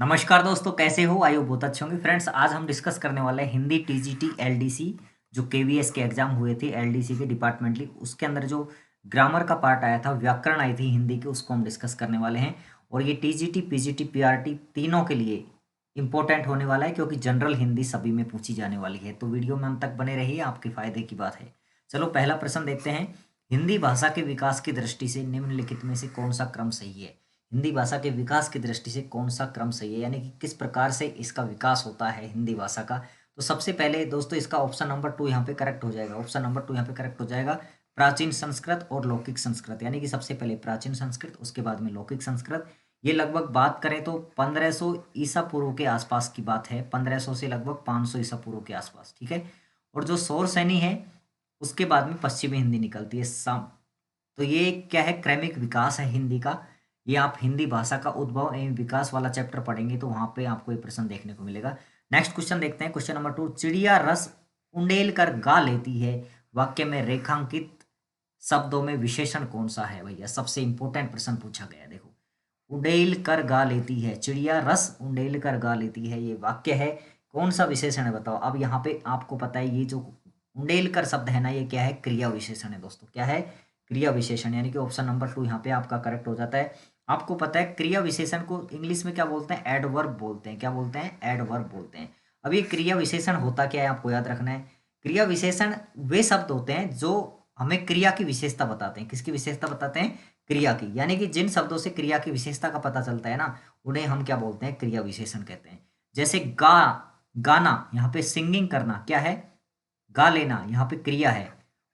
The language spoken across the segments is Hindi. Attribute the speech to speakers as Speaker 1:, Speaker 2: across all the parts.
Speaker 1: नमस्कार दोस्तों, कैसे हो? आई हो बहुत अच्छे होंगे। फ्रेंड्स, आज हम डिस्कस करने वाले हैं हिंदी टीजीटी एलडीसी जो केवीएस के एग्जाम हुए थे एलडीसी के डिपार्टमेंटली। उसके अंदर जो ग्रामर का पार्ट आया था, व्याकरण आई थी हिंदी की, उसको हम डिस्कस करने वाले हैं। और ये टीजीटी पीजीटी पीआरटी तीनों के लिए इंपॉर्टेंट होने वाला है, क्योंकि जनरल हिंदी सभी में पूछी जाने वाली है। तो वीडियो में अंत तक बने रहिए, आपके फायदे की बात है। चलो पहला प्रश्न देखते हैं। हिंदी भाषा के विकास की दृष्टि से निम्नलिखित में से कौन सा क्रम सही है? हिंदी भाषा के विकास की दृष्टि से कौन सा क्रम सही है, यानी कि किस प्रकार से इसका विकास होता है हिंदी भाषा का। तो सबसे पहले दोस्तों इसका ऑप्शन नंबर 2 यहाँ पे करेक्ट हो जाएगा। ऑप्शन नंबर 2 यहाँ पे करेक्ट हो जाएगा। प्राचीन संस्कृत और लौकिक संस्कृत, यानी कि सबसे पहले प्राचीन संस्कृत, उसके बाद में लौकिक संस्कृत। ये लगभग बात करें तो 1500 ईसा पूर्व के आसपास की बात है। 1500 से लगभग 500 ईसा पूर्व के आसपास, ठीक है। और जो सौर सैनी है उसके बाद में पश्चिमी हिंदी निकलती है शाम। तो ये क्या है? क्रमिक विकास है हिंदी का। ये आप हिंदी भाषा का उद्भव एवं विकास वाला चैप्टर पढ़ेंगे तो वहां पे आपको ये प्रश्न देखने को मिलेगा। नेक्स्ट क्वेश्चन देखते हैं। क्वेश्चन नंबर 2, चिड़िया रस उंडेल कर गा लेती है, वाक्य में रेखांकित शब्दों में विशेषण कौन सा है? भैया सबसे इंपॉर्टेंट प्रश्न पूछा गया है, देखो। उंडेल कर गा लेती है, चिड़िया रस उंडेल कर गा लेती है, ये वाक्य है। कौन सा विशेषण है बताओ? अब यहाँ पे आपको पता है ये जो उंडेल कर शब्द है ना, ये क्या है? क्रिया विशेषण है दोस्तों। क्या है? क्रिया विशेषण, यानी कि ऑप्शन नंबर 2 यहाँ पे आपका करेक्ट हो जाता है। आपको पता है क्रिया विशेषण को इंग्लिश में क्या बोलते हैं? एडवर्ब बोलते हैं। क्या बोलते हैं? एडवर्ब बोलते हैं। अब ये क्रिया विशेषण होता क्या है आपको याद रखना है। क्रिया विशेषण वे शब्द होते हैं जो हमें क्रिया की विशेषता बताते हैं। किसकी विशेषता बताते हैं? क्रिया की। यानी कि जिन शब्दों से क्रिया की विशेषता का पता चलता है ना, उन्हें हम क्या बोलते हैं? क्रिया विशेषण कहते हैं। जैसे गा, गाना, यहाँ पे सिंगिंग करना क्या है? गा लेना, यहाँ पे क्रिया है।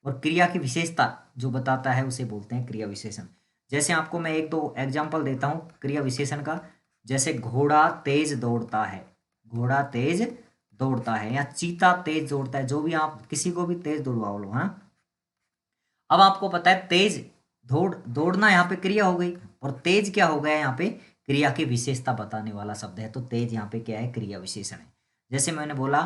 Speaker 1: और क्रिया की विशेषता जो बताता है उसे बोलते हैं क्रिया विशेषण। जैसे आपको मैं एक दो एग्जाम्पल देता हूँ क्रिया विशेषण का। जैसे घोड़ा तेज दौड़ता है, घोड़ा तेज दौड़ता है, या चीता तेज दौड़ता है। जो भी आप किसी को भी तेज दौड़वाओ लो, हाँ। अब आपको पता है तेज दौड़ना यहाँ पे क्रिया हो गई, और तेज क्या हो गया? यहाँ पे क्रिया की विशेषता बताने वाला शब्द है। तो तेज यहाँ पे क्या है? क्रिया विशेषण है। जैसे मैंने बोला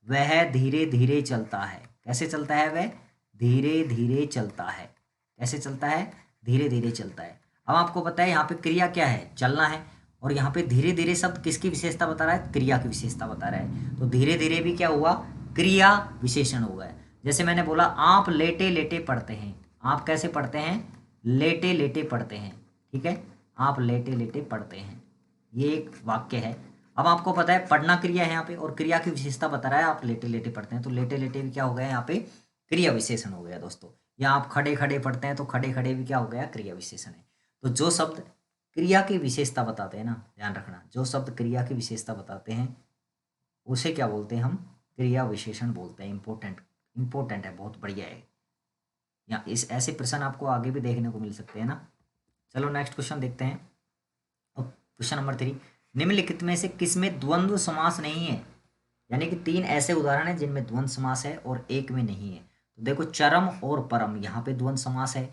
Speaker 1: वह धीरे धीरे चलता है। कैसे चलता है? वह धीरे धीरे चलता है। कैसे चलता है? धीरे धीरे चलता है। अब आपको पता है यहाँ पे क्रिया क्या है? चलना है। और यहाँ पे धीरे धीरे शब्द किसकी विशेषता बता रहा है? क्रिया की विशेषता बता रहा है। तो धीरे धीरे भी क्या हुआ? क्रिया विशेषण हो गया। जैसे मैंने बोला आप लेटे लेटे पढ़ते हैं। आप कैसे पढ़ते हैं? लेटे लेटे पढ़ते हैं, ठीक है। आप लेटे लेटे पढ़ते हैं, ये एक वाक्य है। अब आपको पता है पढ़ना क्रिया है यहाँ पे, और क्रिया की विशेषता बता रहा है आप लेटे लेटे पढ़ते हैं। तो लेटे लेटे भी क्या हो गया यहाँ पे? क्रिया विशेषण हो गया दोस्तों। या आप खड़े खड़े पढ़ते हैं तो खड़े खड़े भी क्या हो गया? क्रिया विशेषण है। तो जो शब्द क्रिया की विशेषता बताते हैं ना, ध्यान रखना, जो शब्द क्रिया की विशेषता बताते हैं उसे क्या बोलते हैं? हम क्रिया विशेषण बोलते हैं। इंपॉर्टेंट, इंपॉर्टेंट है, बहुत बढ़िया है। या इस ऐसे प्रश्न आपको आगे भी देखने को मिल सकते हैं ना। चलो नेक्स्ट क्वेश्चन देखते हैं। अब क्वेश्चन नंबर 3, निम्नलिखित में से किसमें द्वंद्व समास नहीं है? यानी कि 3 ऐसे उदाहरण हैं जिनमें द्वंद्व समास है और एक में नहीं है। तो देखो, चरम और परम यहाँ पे द्वंद्व समास है।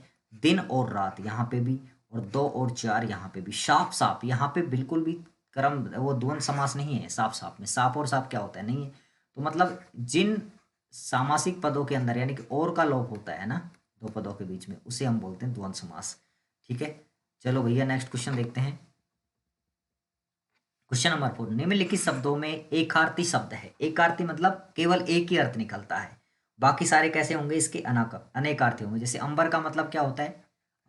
Speaker 1: दिन और रात यहाँ पे भी, और 2 और 4 यहाँ पे भी। साफ साफ यहाँ पे बिल्कुल भी क्रम वो द्वंद्व समास नहीं है। साफ साफ में साफ और साफ क्या होता है? नहीं है। तो मतलब जिन सामासिक पदों के अंदर यानी कि और का लोप होता है ना दो पदों के बीच में, उसे हम बोलते हैं द्वंद्व समास, ठीक है। चलो भैया नेक्स्ट क्वेश्चन देखते हैं। क्वेश्चन नंबर 4, निम्नलिखित शब्दों में एकार्थी शब्द है। एकार्थी मतलब केवल एक ही अर्थ निकलता है, बाकी सारे कैसे होंगे? इसके अनेकार्थी होंगे। जैसे अंबर का मतलब क्या होता है?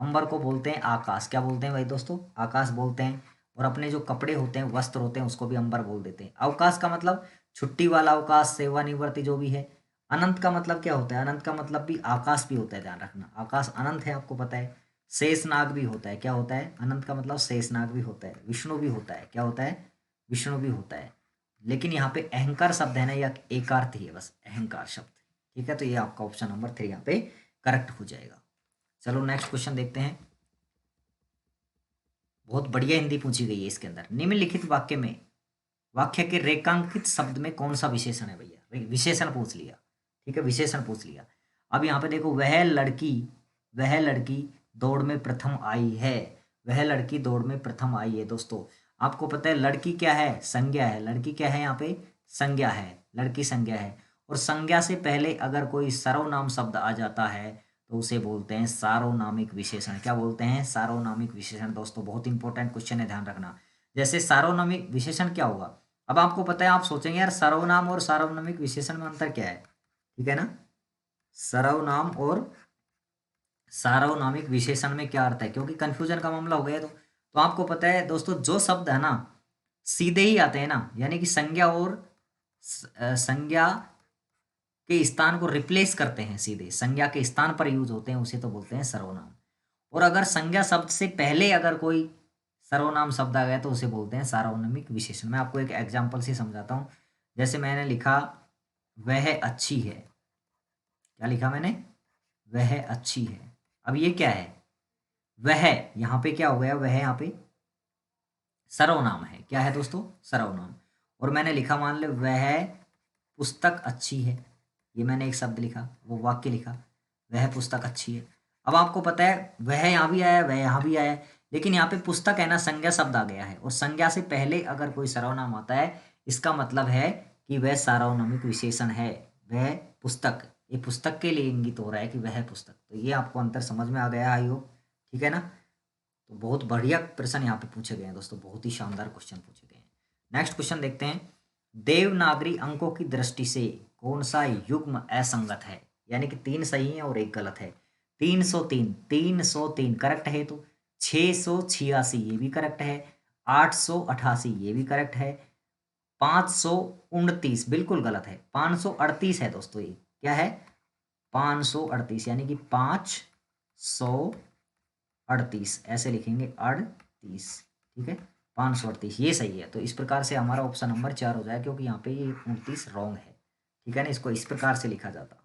Speaker 1: अंबर को बोलते हैं आकाश। क्या बोलते हैं भाई दोस्तों? आकाश बोलते हैं। और अपने जो कपड़े होते हैं, वस्त्र होते हैं, उसको भी अंबर बोल देते हैं। अवकाश का मतलब छुट्टी वाला अवकाश, सेवानिवृत्ति जो भी है। अनंत का मतलब क्या होता है? अनंत का मतलब भी आकाश भी होता है, ध्यान रखना। आकाश अनंत है, आपको पता है। शेषनाग भी होता है। क्या होता है? अनंत का मतलब शेषनाग भी होता है। विष्णु भी होता है। क्या होता है? विष्णु भी होता है। लेकिन यहाँ पे अहंकार शब्द है ना, या एकार्थी है बस, अहंकार शब्द, ठीक है। तो ये आपका ऑप्शन नंबर 3 यहाँ पे करेक्ट हो जाएगा। चलो नेक्स्ट क्वेश्चन देखते हैं। बहुत बढ़िया हिंदी पूछी गई है इसके अंदर। निम्नलिखित वाक्य में वाक्य के रेखांकित शब्द में कौन सा विशेषण है? भैया विशेषण पूछ लिया, ठीक है, विशेषण पूछ लिया। अब यहाँ पे देखो, वह लड़की दौड़ में प्रथम आई है। वह लड़की दौड़ में प्रथम आई है दोस्तों। आपको पता है लड़की क्या है? संज्ञा है। लड़की क्या है? यहाँ पे संज्ञा है। लड़की संज्ञा है। और संज्ञा से पहले अगर कोई सर्वनाम शब्द आ जाता है तो उसे बोलते हैं सार्वनामिक विशेषण। क्या बोलते हैं? सार्वनामिक विशेषण। दोस्तों बहुत इंपॉर्टेंट क्वेश्चन है, ध्यान रखना। जैसे सार्वनामिक विशेषण क्या होगा? अब आपको पता है, आप सोचेंगे यार सर्वनाम और सार्वनामिक विशेषण में अंतर क्या है, ठीक है ना? सर्वनाम और सार्वनामिक विशेषण में क्या अर्थ है, क्योंकि कंफ्यूजन का मामला हो गया। तो आपको पता है दोस्तों, जो शब्द है ना सीधे ही आते हैं ना, यानी कि संज्ञा और संज्ञा के स्थान को रिप्लेस करते हैं, सीधे संज्ञा के स्थान पर यूज होते हैं, उसे तो बोलते हैं सर्वनाम। और अगर संज्ञा शब्द से पहले अगर कोई सर्वनाम शब्द आ गया तो उसे बोलते हैं सार्वनामिक विशेषण। मैं आपको एक एग्जांपल से समझाता हूँ। जैसे मैंने लिखा वह अच्छी है, क्या लिखा मैंने? वह अच्छी है। अब ये क्या है? वह, यहाँ पे क्या हो गया? वह यहाँ पे सर्वनाम है। क्या है दोस्तों? सर्वनाम। और मैंने लिखा, मान ले वह पुस्तक अच्छी है, ये मैंने एक शब्द लिखा, वो वाक्य लिखा, वह पुस्तक अच्छी है। अब आपको पता है वह यहाँ भी आया, वह यहाँ भी आया, लेकिन यहाँ पे पुस्तक है ना, संज्ञा शब्द आ गया है, और संज्ञा से पहले अगर कोई सर्वनाम आता है, इसका मतलब है कि वह सार्वनामिक विशेषण है। वह पुस्तक, ये पुस्तक के लिए इंगित हो रहा है कि वह पुस्तक। तो ये आपको अंतर समझ में आ गया, आई होप, ठीक है ना? तो बहुत बढ़िया प्रश्न यहाँ पे पूछे गए हैं दोस्तों, बहुत ही शानदार क्वेश्चन पूछे गए हैं। नेक्स्ट क्वेश्चन देखते हैं। देवनागरी अंकों की दृष्टि से कौन सा युग्म असंगत है? यानी कि 3 सही है और 1 गलत है। 303, 303 करेक्ट है, तो 686 ये भी करेक्ट है, 888 ये भी करेक्ट है, 529 बिल्कुल गलत है, 538 है दोस्तों। ये क्या है? 538, यानी कि 538 ऐसे लिखेंगे, 38, ठीक है, 538 ये सही है। तो इस प्रकार से हमारा ऑप्शन नंबर 4 हो जाए, क्योंकि यहाँ पे ये 29 रॉन्ग है, ठीक है ना? इसको इस प्रकार से लिखा जाता।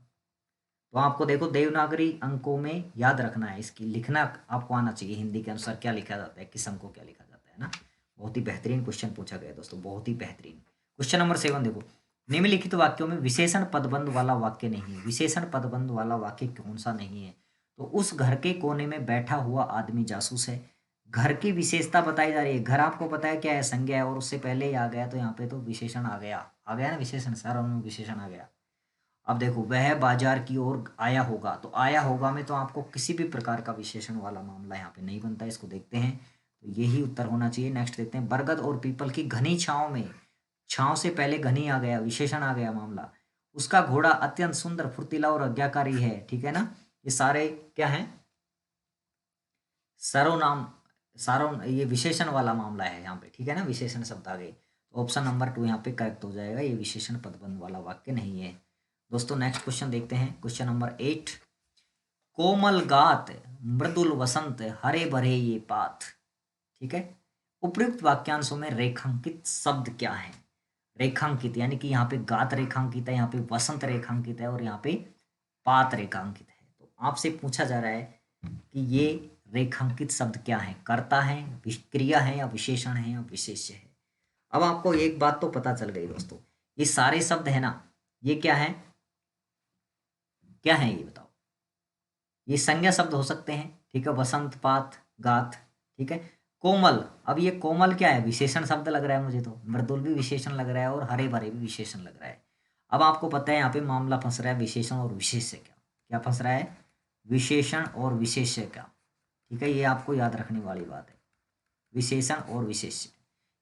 Speaker 1: तो आपको देखो देवनागरी अंकों में याद रखना है, इसकी लिखना आपको आना चाहिए, हिंदी के अनुसार क्या लिखा जाता है, किस अंक को क्या लिखा जाता है ना। बहुत ही बेहतरीन क्वेश्चन पूछा गया दोस्तों, बहुत ही बेहतरीन। क्वेश्चन नंबर 7 देखो, निम्नलिखित वाक्यों में विशेषण पदबंध वाला वाक्य नहीं है। विशेषण पदबंध वाला वाक्य कौन सा नहीं है? तो उस घर के कोने में बैठा हुआ आदमी जासूस है। घर की विशेषता बताई जा रही है। घर आपको पता है क्या है? संज्ञा है, और उससे पहले ही आ गया, तो यहाँ पे तो विशेषण आ गया, आ गया ना विशेषण, सारा विशेषण आ गया। अब देखो, वह बाजार की ओर आया होगा, तो आया होगा में तो आपको किसी भी प्रकार का विशेषण वाला मामला यहाँ पे नहीं बनता। इसको देखते हैं, तो यही उत्तर होना चाहिए। नेक्स्ट देखते हैं, बरगद और पीपल की घनी छांव में, छांव से पहले घनी आ गया, विशेषण आ गया मामला। उसका घोड़ा अत्यंत सुंदर, फुर्तीला और आज्ञाकारी है, ठीक है ना? ये सारे क्या है? सर्वनाम, सारो ये विशेषण वाला मामला है यहाँ पे, ठीक है ना? विशेषण शब्द आ गए, तो ऑप्शन नंबर 2 यहाँ पे करेक्ट हो जाएगा। ये विशेषण पदबंध वाला वाक्य नहीं है दोस्तों। नेक्स्ट क्वेश्चन देखते हैं, क्वेश्चन नंबर 8। कोमल गात मृदुल वसंत हरे भरे ये पात, ठीक है। उपयुक्त वाक्यांशों में रेखांकित शब्द क्या है? रेखांकित यानी कि यहाँ पे गात रेखांकित है, यहाँ पे वसंत रेखांकित है, और यहाँ पे पात रेखांकित है। तो आपसे पूछा जा रहा है कि ये रेखांकित शब्द क्या है? कर्ता है, क्रिया है, या विशेषण है, या विशेष्य है? अब आपको एक बात तो पता चल गई दोस्तों, ये सारे शब्द है ना, ये क्या है? क्या है ये बताओ? ये संज्ञा शब्द हो सकते हैं, ठीक है, वसंत, पात, गात, ठीक है। कोमल, अब ये कोमल क्या है? विशेषण शब्द लग रहा है मुझे तो। मृदुल भी विशेषण लग रहा है, और हरे भरे भी विशेषण लग रहा है। अब आपको पता है यहाँ पे मामला फंस रहा है विशेषण और विशेष्य का। क्या फंस रहा है? विशेषण और विशेष्य का, ठीक है, ये आपको याद रखने वाली बात है। विशेषण और विशेष्य,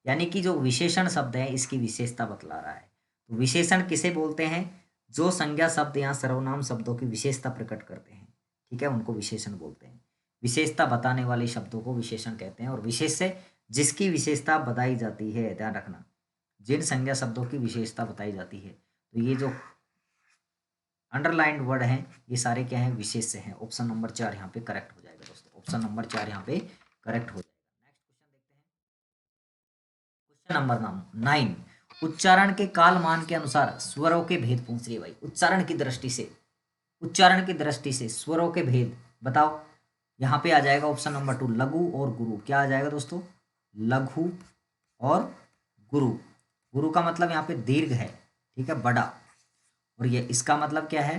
Speaker 1: यानी कि जो विशेषण शब्द है इसकी विशेषता बतला रहा है। तो विशेषण किसे बोलते हैं? जो संज्ञा शब्द या सर्वनाम शब्दों की विशेषता प्रकट करते हैं, ठीक है, उनको विशेषण बोलते हैं। विशेषता बताने वाले शब्दों को विशेषण कहते हैं। और विशेष्य जिसकी विशेषता बताई जाती है, ध्यान रखना, जिन संज्ञा शब्दों की विशेषता बताई जाती है। तो ये जो अंडरलाइंड वर्ड हैं, ये सारे क्या हैं? विशेष्य हैं। ऑप्शन नंबर 4 यहाँ पे करेक्ट हो जाएगा दोस्तों। ऑप्शन नंबर 4 यहाँ पे करेक्ट हो जाएगा। नेक्स्ट क्वेश्चन देखते हैं, क्वेश्चन नंबर 9। उच्चारण के कालमान के अनुसार स्वरों के भेद पूछ रही है भाई। उच्चारण की दृष्टि से, उच्चारण की दृष्टि से स्वरों के भेद बताओ। यहाँ पे आ जाएगा ऑप्शन नंबर 2, लघु और गुरु। क्या आ जाएगा दोस्तों? लघु और गुरु। गुरु का मतलब यहाँ पे दीर्घ है, ठीक है, बड़ा। और ये इसका मतलब क्या है?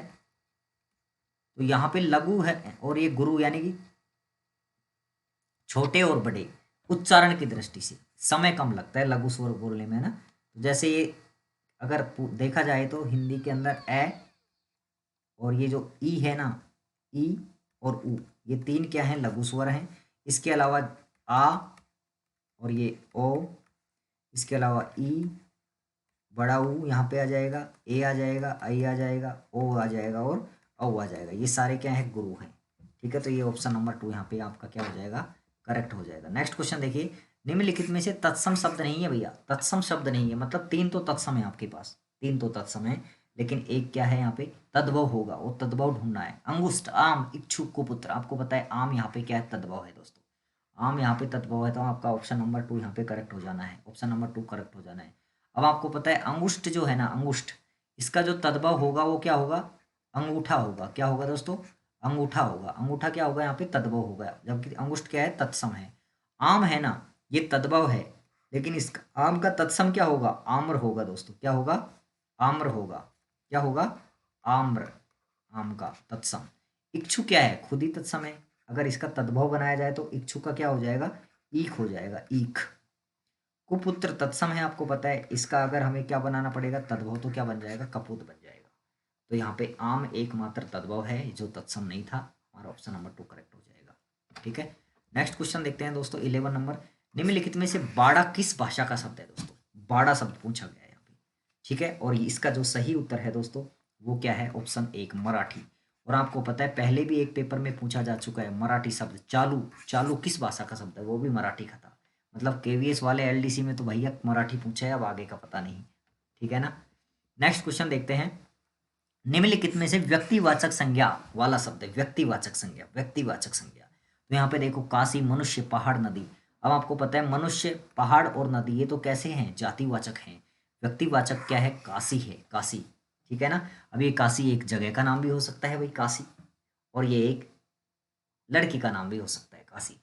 Speaker 1: तो यहाँ पे लघु है, और ये गुरु यानी कि छोटे और बड़े। उच्चारण की दृष्टि से समय कम लगता है लघु स्वर बोलने में ना। तो जैसे ये अगर देखा जाए तो हिंदी के अंदर ए, और ये जो ई है ना, ई और उ, ये 3 क्या है? लघु स्वर हैं। इसके अलावा आ, और ये ओ, इसके अलावा ई, बड़ा ऊ यहाँ पे आ जाएगा, ए आ जाएगा, आई आ जाएगा, ओ आ जाएगा और औ आ जाएगा। ये सारे क्या है, गुरु हैं। ठीक है, तो ये ऑप्शन नंबर 2 यहाँ पे आपका क्या हो जाएगा, करेक्ट हो जाएगा। नेक्स्ट क्वेश्चन देखिए, निम्नलिखित में से तत्सम शब्द नहीं है भैया, तत्सम शब्द नहीं है, मतलब 3 तो तत्सम है आपके पास, 3 तो तत्सम है, लेकिन एक क्या है यहाँ पे तद्भव होगा, वो तद्भव ढूंढना है। अंगुष्ठ, आम, इच्छुक, कुपुत्र। आपको पता है आम यहाँ पे क्या है, तद्भव है दोस्तों, आम यहाँ पे तद्भव है, तो आपका ऑप्शन नंबर 2 यहाँ पे करेक्ट हो जाना है, ऑप्शन नंबर 2 करेक्ट हो जाना है। अब आपको पता है अंगुष्ठ जो है ना, अंगुष्ठ, इसका जो तद्भव होगा वो क्या होगा, अंगूठा होगा। क्या होगा दोस्तों, अंगूठा होगा। अंगूठा क्या होगा यहाँ पे, तद्भव होगा, जबकि अंगुष्ठ क्या है, तत्सम है। आम है ना, ये तद्भव है, लेकिन इसका आम का तत्सम क्या होगा, आम्र होगा दोस्तों। क्या होगा, आम्र होगा। क्या होगा, आम्र, आम का तत्सम। इच्छु क्या है, खुद ही तत्सम है। अगर इसका तद्भव बनाया जाए तो इच्छु का क्या हो जाएगा, ईख हो जाएगा, ईख। कुपुत्र तत्सम है, आपको पता है। इसका अगर हमें क्या बनाना पड़ेगा, तद्भव, तो क्या बन जाएगा, कपूत बन जाएगा। तो यहाँ पे आम एकमात्र तद्भव है जो तत्सम नहीं था। हमारा ऑप्शन नंबर 2 करेक्ट हो जाएगा। ठीक है, नेक्स्ट क्वेश्चन देखते हैं दोस्तों, 11 नंबर। निम्नलिखित में से बाड़ा किस भाषा का शब्द है दोस्तों, बाड़ा शब्द पूछा गया है यहाँ पे। ठीक है, और इसका जो सही उत्तर है दोस्तों वो क्या है, ऑप्शन 1 मराठी। और आपको पता है पहले भी एक पेपर में पूछा जा चुका है, मराठी शब्द चालू, चालू किस भाषा का शब्द है, वो भी मराठी का था। मतलब केवीएस वाले एलडीसी में तो भैया मराठी पूछा है, अब आगे का पता नहीं। ठीक है ना, नेक्स्ट क्वेश्चन देखते हैं। निम्नलिखित में से व्यक्तिवाचक संज्ञा वाला शब्द है, व्यक्तिवाचक संज्ञा, व्यक्तिवाचक संज्ञा। तो यहाँ पे देखो, काशी, मनुष्य, पहाड़, नदी। अब आपको पता है मनुष्य, पहाड़ और नदी ये तो कैसे हैं, जातिवाचक हैं। व्यक्तिवाचक क्या है, काशी है, काशी। ठीक है ना, अब ये काशी एक जगह का नाम भी हो सकता है भाई, काशी, और ये एक लड़की का नाम भी हो सकता है, काशी।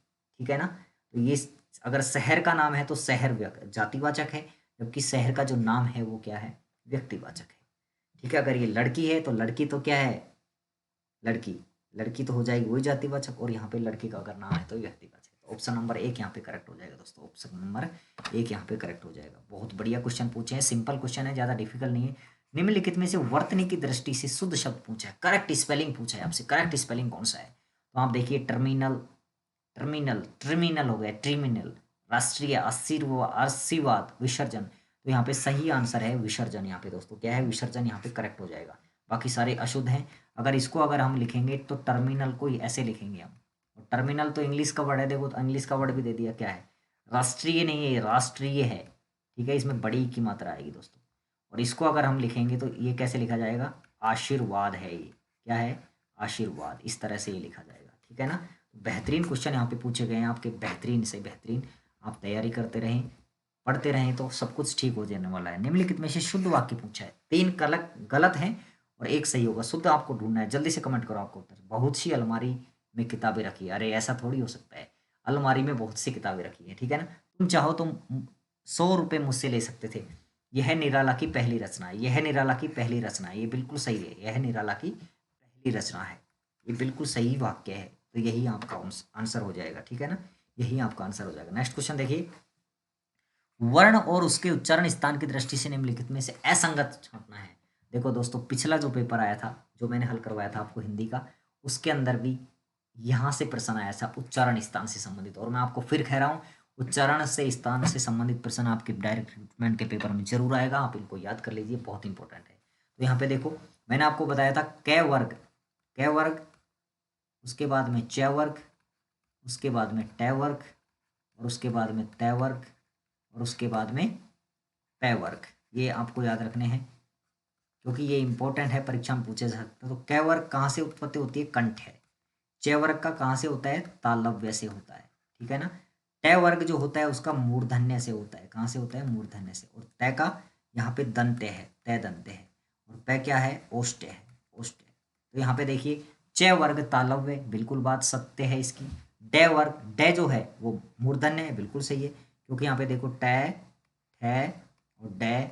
Speaker 1: ठीक है ना, तो ये अगर शहर का नाम है तो शहर जातिवाचक है, जबकि शहर का जो नाम है वो क्या है, व्यक्तिवाचक है। ठीक है, अगर ये लड़की है तो लड़की तो क्या है, लड़की, लड़की तो हो जाएगी वही जातिवाचक, और यहाँ पे लड़की का अगर नाम है तो व्यक्तिवाचक। तो ऑप्शन नंबर 1 यहाँ पे करेक्ट हो जाएगा दोस्तों, ऑप्शन नंबर 1 यहाँ पे करेक्ट हो जाएगा। बहुत बढ़िया क्वेश्चन पूछे हैं, सिंपल क्वेश्चन है, ज़्यादा डिफिकल्ट नहीं है। निम्नलिखित में से वर्तनी की दृष्टि से शुद्ध शब्द पूछा है, करेक्ट स्पेलिंग पूछा है आपसे, करेक्ट स्पेलिंग कौन सा है। तो आप देखिए, टर्मिनल, टर्मिनल, टर्मिनल हो गया, टर्मिनल। राष्ट्रीय, आशीर्वाद, विसर्जन। तो यहाँ पे सही आंसर है विसर्जन। यहाँ पे दोस्तों क्या है, विसर्जन यहाँ पे करेक्ट हो जाएगा। बाकी सारे अशुद्ध हैं। अगर इसको अगर हम लिखेंगे तो टर्मिनल को ऐसे लिखेंगे हम, और टर्मिनल तो इंग्लिश का वर्ड है, देखो तो इंग्लिश का वर्ड भी दे दिया, क्या है, राष्ट्रीय नहीं है, राष्ट्रीय है। ठीक है, इसमें बड़ी की मात्रा आएगी दोस्तों। और इसको अगर हम लिखेंगे तो ये कैसे लिखा जाएगा, आशीर्वाद है ये, क्या है, आशीर्वाद, इस तरह से ये लिखा जाएगा। ठीक है ना, बेहतरीन क्वेश्चन यहाँ पे पूछे गए हैं आपके, बेहतरीन से बेहतरीन। आप तैयारी करते रहें, पढ़ते रहें तो सब कुछ ठीक हो जाने वाला है। निम्नलिखित में से शुद्ध वाक्य पूछा है, 3 गलत गलत हैं और 1 सही होगा। शुद्ध आपको ढूंढना है, जल्दी से कमेंट करो आपको उत्तर। बहुत सी अलमारी में किताबें रखी है, अरे ऐसा थोड़ी हो सकता है, अलमारी में बहुत सी किताबें रखी है। ठीक है ना, तुम चाहो तो 100 रुपये मुझसे ले सकते थे। यह निराला की पहली रचना है, यह निराला की पहली रचना है, ये बिल्कुल सही है, यह निराला की पहली रचना है, ये बिल्कुल सही वाक्य है। तो यही आपका आंसर हो जाएगा। ठीक है ना, यही आपका आंसर हो जाएगा। नेक्स्ट क्वेश्चन देखिए, वर्ण और उसके उच्चारण स्थान की दृष्टि से निम्नलिखित में से असंगत छांटना है। देखो दोस्तों, पिछला जो पेपर आया था, जो मैंने हल करवाया था आपको हिंदी का, उसके अंदर भी यहाँ से प्रश्न आया था उच्चारण स्थान से संबंधित। और मैं आपको फिर कह रहा हूँ, उच्चारण से स्थान से संबंधित प्रश्न आपके डायरेक्ट रिक्रूटमेंट के पेपर में जरूर आएगा, आप इनको याद कर लीजिए, बहुत इंपॉर्टेंट है। तो यहाँ पे देखो, मैंने आपको बताया था कै वर्ग, कै वर्ग, उसके बाद में च वर्ग, उसके बाद में ट वर्ग, और उसके बाद में त वर्ग, और उसके बाद में पै वर्ग। ये आपको याद रखने हैं क्योंकि ये इंपॉर्टेंट है, परीक्षा में पूछे जा सकते हैं। तो कै वर्ग कहाँ से उत्पत्ति होती है, कंठ है। च वर्ग का कहाँ से होता है, तालव्य से होता है। ठीक है ना, ट वर्ग जो होता है उसका मूर्धन्य से होता है, कहाँ से होता है, मूर्धन्य से। और तय का यहाँ पे दंत्य है, तय दंत्य है। और पै क्या है, ओष्ट है, ओष्ट है। तो यहाँ पे देखिए, च वर्ग तालव्य, बिल्कुल बात सत्य है इसकी। ड वर्ग, ड जो है वो मूर्धन्य है, बिल्कुल सही है, क्योंकि यहाँ पे देखो ट, ठ और ड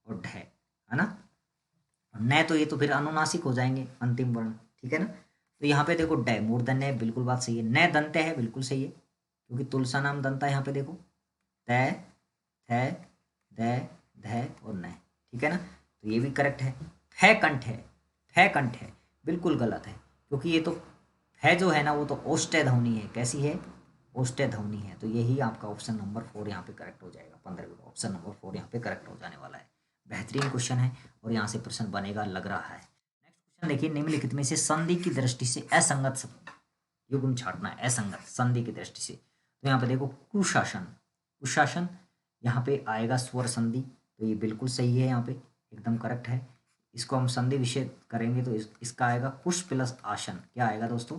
Speaker 1: और ढ, है ना। न तो ये तो फिर अनुनासिक हो जाएंगे अंतिम वर्ण। ठीक है ना, तो यहाँ पे देखो ड मूर्धन्य है, बिल्कुल बात सही है। न दंत्य है, बिल्कुल सही है, क्योंकि तुलसा नाम दंता है। यहाँ पे देखो त, थ, द, ध और न। ठीक है ना, तो ये भी करेक्ट है। फ कंठ है, फ कंठ है, बिल्कुल गलत है, क्योंकि ये तो फ जो है ना वो तो ओष्टय ध्वनि है। कैसी है, ओष्ठ्य ध्वनि है। तो यही आपका ऑप्शन नंबर 4 यहाँ पे करेक्ट हो जाएगा। 15 का ऑप्शन नंबर 4 यहाँ पे करेक्ट हो जाने वाला है। बेहतरीन क्वेश्चन है और यहाँ से प्रश्न बनेगा लग रहा है। नेक्स्ट क्वेश्चन देखिए, निम्नलिखित में से संधि की दृष्टि से असंगत युग्म छांटना है। असंगत संधि की दृष्टि से तो यहाँ पे देखो कुशासन, कुशासन यहाँ पे आएगा स्वर संधि, तो ये बिल्कुल सही है, यहाँ पे एकदम करेक्ट है। इसको हम संधि विषय करेंगे तो इसका आएगा कुश प्लस आसन। क्या आएगा दोस्तों?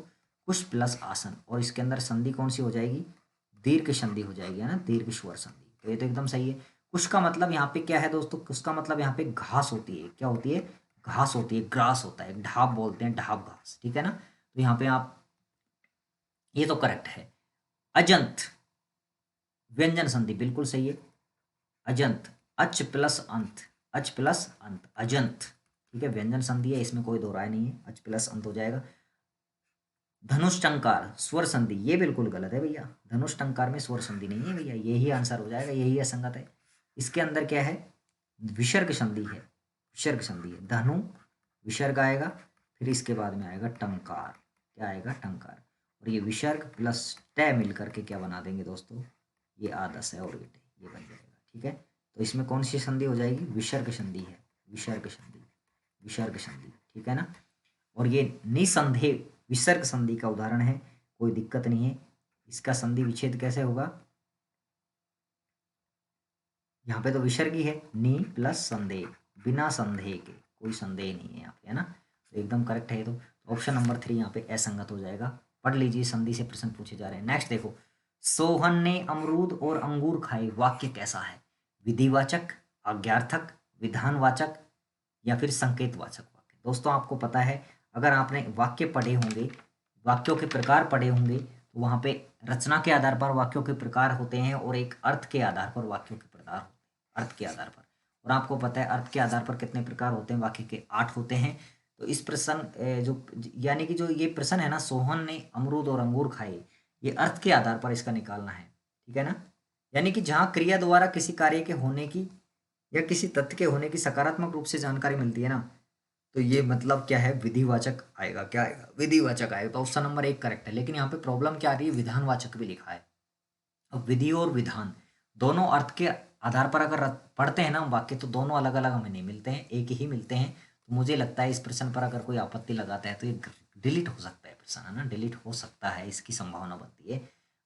Speaker 1: कुश प्लस आसन। और इसके अंदर संधि कौन सी हो जाएगी? दीर्घ संधि हो जाएगी, है ना, दीर्घ स्वर संधि। तो ये तो एकदम सही है। कुश का मतलब यहाँ पे क्या है दोस्तों? कुश का मतलब यहाँ पे घास होती है। क्या होती है? घास होती है, ग्रास होता है, ढाप बोलते हैं, ढाप घास, ठीक है ना। तो यहाँ पे आप, ये तो करेक्ट है। अजंत व्यंजन संधि बिल्कुल सही है। अजंत, अच प्लस अंत, अच प्लस अंत, अजंत, ठीक है, व्यंजन संधि है, इसमें कोई दो राय नहीं है, अच प्लस अंत हो जाएगा। धनुष टंकार स्वर संधि, ये बिल्कुल गलत है भैया, धनुष टंकार में स्वर संधि नहीं है भैया, यही आंसर हो जाएगा, यही असंगत है। इसके अंदर क्या है? विसर्ग संधि है, विसर्ग संधि है। धनु विसर्ग आएगा, फिर इसके बाद में आएगा टंकार। क्या आएगा? टंकार। और ये विसर्ग प्लस ट मिल करके क्या बना देंगे दोस्तों? ये आदस है और ये बन जाएगा, ठीक है। तो इसमें कौन सी संधि हो जाएगी? विसर्ग संधि है, विसर्ग संधि, विसर्ग संधि, ठीक है ना। और ये निसंदेह विसर्ग संधि का उदाहरण है, कोई दिक्कत नहीं है। इसका संधि विच्छेद कैसे होगा? यहाँ पे तो विसर्ग ही है, नी प्लस संदेह, बिना संदेह के, कोई संदेह नहीं है यहाँ पे, है ना। तो एकदम करेक्ट है। तो ऑप्शन नंबर 3 यहाँ पे असंगत हो जाएगा। पढ़ लीजिए, संधि से प्रश्न पूछे जा रहे हैं। नेक्स्ट देखो, सोहन ने अमरूद और अंगूर खाए, वाक्य कैसा है? विधिवाचक, आज्ञार्थक, विधानवाचक या फिर संकेतवाचक वाक्य। दोस्तों आपको पता है, अगर आपने वाक्य पढ़े होंगे, वाक्यों के प्रकार पढ़े होंगे, तो वहाँ पे रचना के आधार पर वाक्यों के प्रकार होते हैं और एक अर्थ के आधार पर वाक्यों के प्रकार होते हैं, अर्थ के आधार पर। और आपको पता है अर्थ के आधार पर कितने प्रकार होते हैं? वाक्य के 8 होते हैं। तो इस प्रश्न जो, यानी कि जो ये प्रश्न है ना, सोहन ने अमरूद और अंगूर खाए, ये अर्थ के आधार पर इसका निकालना है, ठीक है ना। यानी कि जहाँ क्रिया द्वारा किसी कार्य के होने की या किसी तथ्य के होने की सकारात्मक रूप से जानकारी मिलती है ना, तो ये मतलब क्या है? विधिवाचक आएगा। क्या आएगा? विधिवाचक आएगा। तो ऑप्शन नंबर 1 करेक्ट है। लेकिन यहाँ पे प्रॉब्लम क्या आ रही है? विधानवाचक भी लिखा है। अब विधि और विधान दोनों अर्थ के आधार पर अगर पढ़ते हैं ना हम वाक्य, तो दोनों अलग अलग हमें नहीं मिलते हैं, एक ही मिलते हैं। तो मुझे लगता है इस प्रश्न पर अगर कोई आपत्ति लगाता है तो ये डिलीट हो सकता है प्रश्न, है ना, डिलीट हो सकता है, इसकी संभावना बनती है।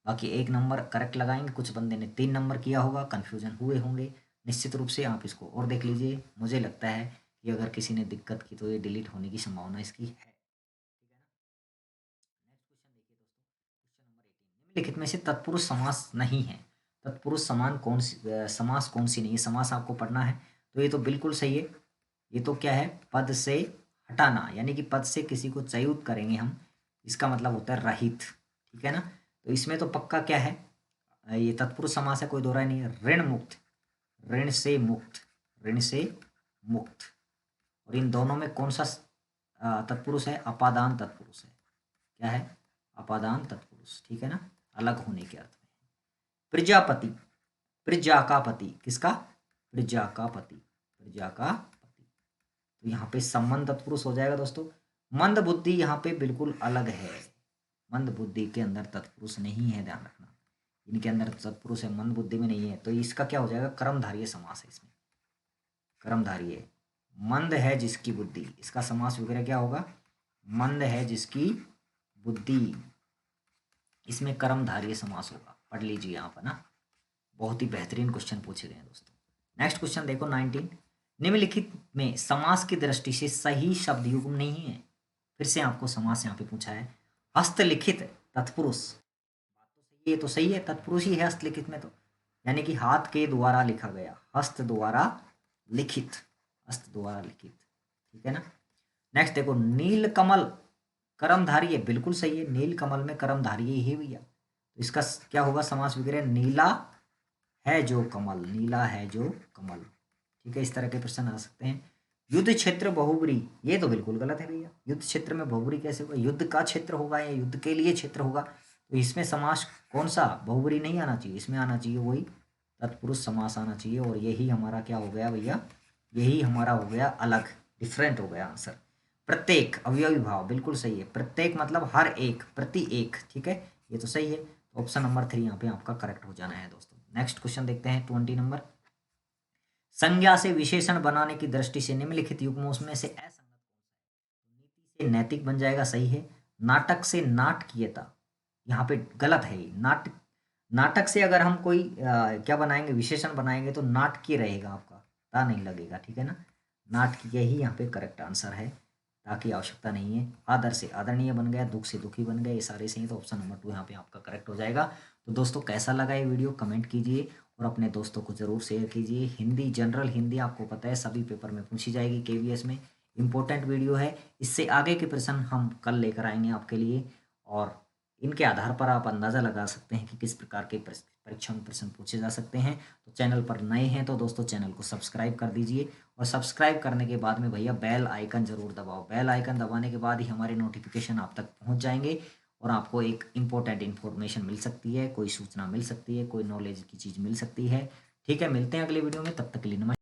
Speaker 1: बाकी 1 नंबर करेक्ट लगाएंगे, कुछ बंदे ने 3 नंबर किया होगा, कन्फ्यूजन हुए होंगे निश्चित रूप से। आप इसको और देख लीजिए, मुझे लगता है कि अगर किसी ने दिक्कत की तो ये डिलीट होने की संभावना इसकी है, ठीक है ना। नेक्स्ट क्वेश्चन देखिए दोस्तों, क्वेश्चन नंबर 18, निम्नलिखित में से तत्पुरुष समास नहीं है। तत्पुरुष समान कौन सी समास कौन सी नहीं है? समास आपको पढ़ना है, तो ये तो बिल्कुल सही है। ये तो क्या है? पद से हटाना, यानी कि पद से किसी को च्युत करेंगे हम, इसका मतलब होता है रहित, ठीक है ना। तो इसमें तो पक्का क्या है? ये तत्पुरुष समास है, कोई दो राय नहीं है। ऋण मुक्त, ऋण से मुक्त, ऋण से मुक्त। और इन दोनों में कौन सा तत्पुरुष है? अपादान तत्पुरुष है। क्या है? अपादान तत्पुरुष, ठीक है ना, अलग होने के अर्थ में। प्रजापति, प्रजा का पति, किसका? प्रजा का पति, प्रजा का पति। तो यहाँ पे संबंध तत्पुरुष हो जाएगा दोस्तों। मंद बुद्धि यहाँ पे बिल्कुल अलग है, मंद बुद्धि के अंदर तत्पुरुष नहीं है, ध्यान रखना, इनके अंदर तत्पुरुष है, मंद बुद्धि में नहीं है। तो इसका क्या हो जाएगा? कर्मधारय समास है इसमें, कर्मधारय। मंद है जिसकी बुद्धि, इसका समास वगैरह क्या होगा? मंद है जिसकी बुद्धि, इसमें कर्मधारय समास होगा। पढ़ लीजिए यहाँ पर ना, बहुत ही बेहतरीन क्वेश्चन पूछे गए हैं दोस्तों। नेक्स्ट क्वेश्चन देखो 19, निम्नलिखित में समास की दृष्टि से सही शब्द युग्म नहीं है। फिर से आपको समास यहाँ पे पूछा है। हस्तलिखित तत्पुरुष, बात तो सही है, तो सही है, तत्पुरुष ही है हस्तलिखित में, तो यानी कि हाथ के द्वारा लिखा गया, हस्त द्वारा लिखित, हस्त द्वारा लिखित, ठीक है ना। नेक्स्ट देखो, नीलकमल कर्मधारय, बिल्कुल सही है, नील कमल में कर्मधारय ही भैया। तो इसका क्या होगा समास वगैरह? नीला है जो कमल, नीला है जो कमल, ठीक है। इस तरह के प्रश्न आ सकते हैं। युद्ध क्षेत्र बहुब्री, ये तो बिल्कुल गलत है भैया, युद्ध क्षेत्र में बहुब्री कैसे होगा? युद्ध का क्षेत्र होगा या युद्ध के लिए क्षेत्र होगा? तो इसमें समास कौन सा? बहुब्री नहीं आना चाहिए, इसमें आना चाहिए वही तत्पुरुष समास आना चाहिए। और यही हमारा क्या हो गया भैया? यही हमारा हो गया अलग, डिफरेंट हो गया आंसर। प्रत्येक अवयवी भाव, बिल्कुल सही है, प्रत्येक मतलब हर एक, प्रति एक, ठीक है, ये तो सही है। तो ऑप्शन नंबर 3 यहाँ पे आपका करेक्ट हो जाना है दोस्तों। नेक्स्ट क्वेश्चन देखते हैं 20 नंबर। संज्ञा से विशेषण बनाने की दृष्टि से निम्नलिखित युग्मों में से असंगत कौन सा है? नीति से नैतिक बन जाएगा, सही है। नाटक से नाटकीयता, यहाँ पे गलत है। नाटक, नाटक से अगर हम कोई क्या बनाएंगे, विशेषण बनाएंगे तो नाटकीय रहेगा, आपका ता नहीं लगेगा, ठीक है ना। नाटकीय ही यहाँ पे करेक्ट आंसर है, ताकि आवश्यकता नहीं है। आदर से आदरणीय बन गया, दुख से दुखी बन गया, ये सारे सही, तो ऑप्शन नंबर 2 यहाँ पे आपका करेक्ट हो जाएगा। तो दोस्तों कैसा लगा ये वीडियो कमेंट कीजिए और अपने दोस्तों को जरूर शेयर कीजिए। हिंदी, जनरल हिंदी आपको पता है सभी पेपर में पूछी जाएगी, केवीएस में इंपॉर्टेंट वीडियो है। इससे आगे के प्रश्न हम कल लेकर आएंगे आपके लिए, और इनके आधार पर आप अंदाज़ा लगा सकते हैं कि किस प्रकार के परीक्षा में प्रश्न पूछे जा सकते हैं। तो चैनल पर नए हैं तो दोस्तों चैनल को सब्सक्राइब कर दीजिए, और सब्सक्राइब करने के बाद में भैया बेल आइकन ज़रूर दबाओ। बेल आइकन दबाने के बाद ही हमारे नोटिफिकेशन आप तक पहुंच जाएंगे और आपको एक इम्पोर्टेंट इन्फॉर्मेशन मिल सकती है, कोई सूचना मिल सकती है, कोई नॉलेज की चीज़ मिल सकती है। ठीक है, मिलते हैं अगले वीडियो में, तब तक के लिए नमस्कार।